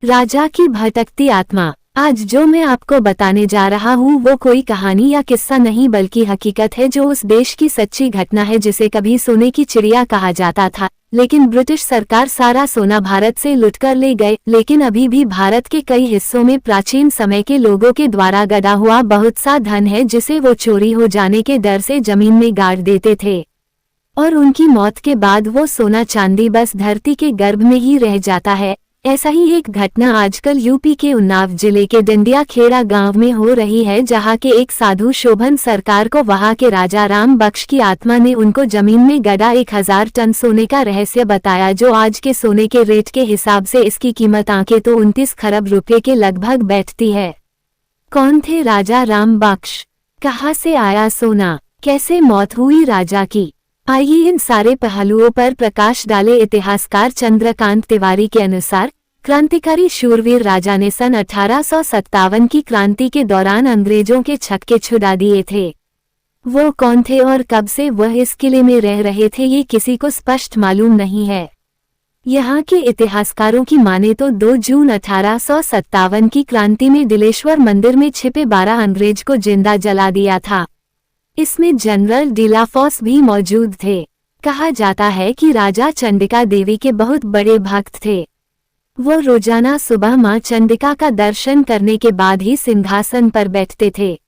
राजा की भटकती आत्मा। आज जो मैं आपको बताने जा रहा हूँ वो कोई कहानी या किस्सा नहीं बल्कि हकीकत है जो उस देश की सच्ची घटना है जिसे कभी सोने की चिड़िया कहा जाता था। लेकिन ब्रिटिश सरकार सारा सोना भारत से लुटकर ले गए। लेकिन अभी भी भारत के कई हिस्सों में प्राचीन समय के लोगों के द्वारा गड़ा हुआ बहुत सा धन है जिसे वो चोरी हो जाने के डर से जमीन में गाड़ देते थे और उनकी मौत के बाद वो सोना चांदी बस धरती के गर्भ में ही रह जाता है। ऐसा ही एक घटना आजकल यूपी के उन्नाव जिले के डंडिया खेड़ा गांव में हो रही है, जहां के एक साधु शोभन सरकार को वहां के राजा राम बख्श की आत्मा ने उनको जमीन में गड़ा 1000 टन सोने का रहस्य बताया, जो आज के सोने के रेट के हिसाब से इसकी कीमत आंके तो 29 खरब रुपए के लगभग बैठती है। कौन थे राजा राम बख्श? कहाँ से आया सोना? कैसे मौत हुई राजा की? आइए इन सारे पहलुओं पर प्रकाश डाले। इतिहासकार चंद्रकांत तिवारी के अनुसार क्रांतिकारी शूरवीर राजा ने सन 1857 की क्रांति के दौरान अंग्रेजों के छक्के छुड़ा दिए थे। वो कौन थे और कब से वह इस किले में रह रहे थे ये किसी को स्पष्ट मालूम नहीं है। यहाँ के इतिहासकारों की माने तो 2 जून 1857 की क्रांति में दिलेश्वर मंदिर में छिपे 12 अंग्रेज को जिंदा जला दिया था। इसमें जनरल डिलाफोस भी मौजूद थे। कहा जाता है कि राजा चंडिका देवी के बहुत बड़े भक्त थे। वो रोजाना सुबह मां चंडिका का दर्शन करने के बाद ही सिंहासन पर बैठते थे।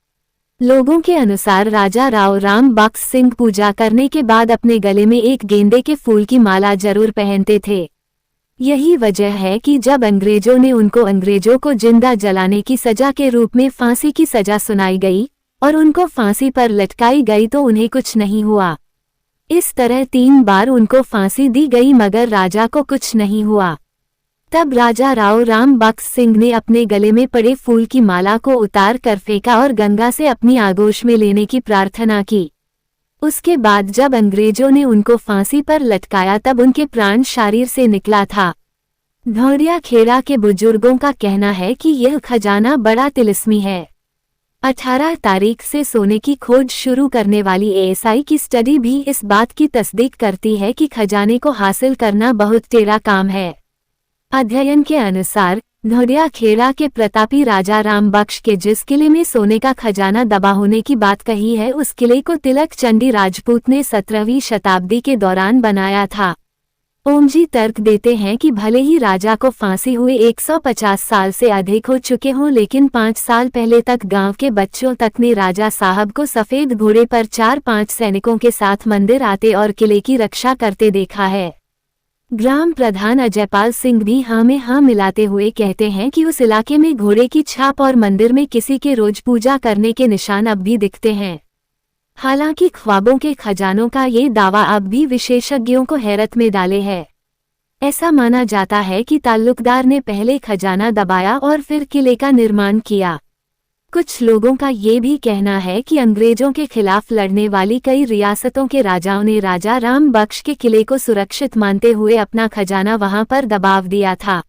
लोगों के अनुसार राजा राव राम बख्श सिंह पूजा करने के बाद अपने गले में एक गेंदे के फूल की माला जरूर पहनते थे। यही वजह है कि जब अंग्रेजों ने उनको अंग्रेजों को जिंदा जलाने की सजा के रूप में फांसी की सजा सुनाई गई और उनको फांसी पर लटकाई गई तो उन्हें कुछ नहीं हुआ। इस तरह 3 बार उनको फांसी दी गई मगर राजा को कुछ नहीं हुआ। तब राजा राव राम बख्श सिंह ने अपने गले में पड़े फूल की माला को उतार कर फेंका और गंगा से अपनी आगोश में लेने की प्रार्थना की। उसके बाद जब अंग्रेजों ने उनको फांसी पर लटकाया तब उनके प्राण शरीर से निकला था। ढोंडिया खेड़ा के बुजुर्गों का कहना है कि यह खजाना बड़ा तिलिस्मी है। 18 तारीख से सोने की खोज शुरू करने वाली एएसआई की स्टडी भी इस बात की तस्दीक करती है कि खजाने को हासिल करना बहुत टेढ़ा काम है। अध्ययन के अनुसार ढोंडिया खेड़ा के प्रतापी राजा राम बख्श के जिस किले में सोने का खजाना दबा होने की बात कही है उस किले को तिलक चंडी राजपूत ने 17वीं शताब्दी के दौरान बनाया था। ओमजी तर्क देते हैं कि भले ही राजा को फांसी हुए 150 साल से अधिक हो चुके हों, लेकिन 5 साल पहले तक गांव के बच्चों तक ने राजा साहब को सफेद घोड़े पर 4-5 सैनिकों के साथ मंदिर आते और किले की रक्षा करते देखा है। ग्राम प्रधान अजयपाल सिंह भी हाँ में हाँ मिलाते हुए कहते हैं कि उस इलाके में घोड़े की छाप और मंदिर में किसी के रोज पूजा करने के निशान अब भी दिखते हैं। हालांकि ख्वाबों के खजानों का ये दावा अब भी विशेषज्ञों को हैरत में डाले है। ऐसा माना जाता है कि ताल्लुकदार ने पहले खजाना दबाया और फिर किले का निर्माण किया। कुछ लोगों का ये भी कहना है कि अंग्रेजों के खिलाफ लड़ने वाली कई रियासतों के राजाओं ने राजा राम बख्श के किले को सुरक्षित मानते हुए अपना खजाना वहां पर दबाव दिया था।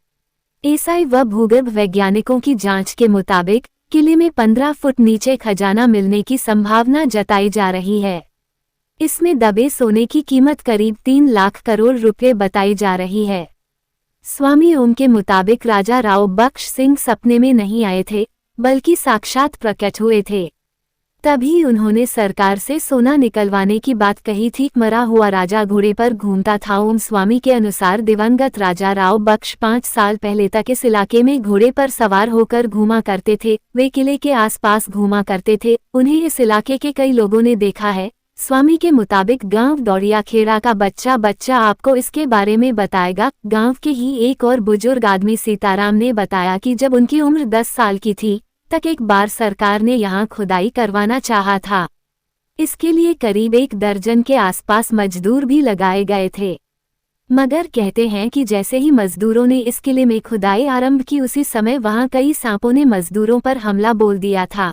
एएसआई व भूगर्भ वैज्ञानिकों की जांच के मुताबिक किले में 15 फुट नीचे खजाना मिलने की संभावना जताई जा रही है। इसमें दबे सोने की कीमत करीब 3 लाख करोड़ रुपए बताई जा रही है। स्वामी ओम के मुताबिक राजा राव बख्श सिंह सपने में नहीं आए थे बल्कि साक्षात प्रकट हुए थे। तभी उन्होंने सरकार से सोना निकलवाने की बात कही थी। मरा हुआ राजा घोड़े पर घूमता था। ओम स्वामी के अनुसार दिवंगत राजा राव बख्श 5 साल पहले तक इस इलाके में घोड़े पर सवार होकर घूमा करते थे। वे किले के आसपास घूमा करते थे। उन्हें इस इलाके के कई लोगों ने देखा है। स्वामी के मुताबिक गांव ढोंडिया खेड़ा का बच्चा आपको इसके बारे में बताएगा। गांव के ही एक और बुजुर्ग आदमी सीताराम ने बताया कि जब उनकी उम्र 10 साल की थी तक एक बार सरकार ने यहाँ खुदाई करवाना चाहा था। इसके लिए करीब 1 दर्जन के आसपास मजदूर भी लगाए गए थे, मगर कहते हैं कि जैसे ही मजदूरों ने इस किले में खुदाई आरंभ की उसी समय वहां कई सांपों ने मजदूरों पर हमला बोल दिया था।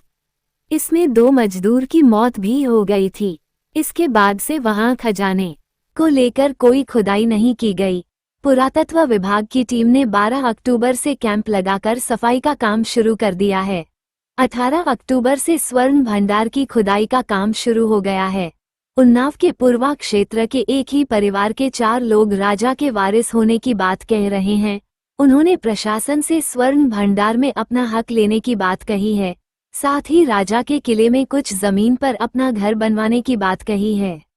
इसमें 2 मजदूर की मौत भी हो गई थी। इसके बाद से वहां खजाने को लेकर कोई खुदाई नहीं की गई। पुरातत्व विभाग की टीम ने 12 अक्टूबर से कैंप लगाकर सफाई का काम शुरू कर दिया है। 18 अक्टूबर से स्वर्ण भंडार की खुदाई का काम शुरू हो गया है। उन्नाव के पूर्वा क्षेत्र के एक ही परिवार के 4 लोग राजा के वारिस होने की बात कह रहे हैं। उन्होंने प्रशासन से स्वर्ण भंडार में अपना हक लेने की बात कही है। साथ ही राजा के किले में कुछ जमीन पर अपना घर बनवाने की बात कही है।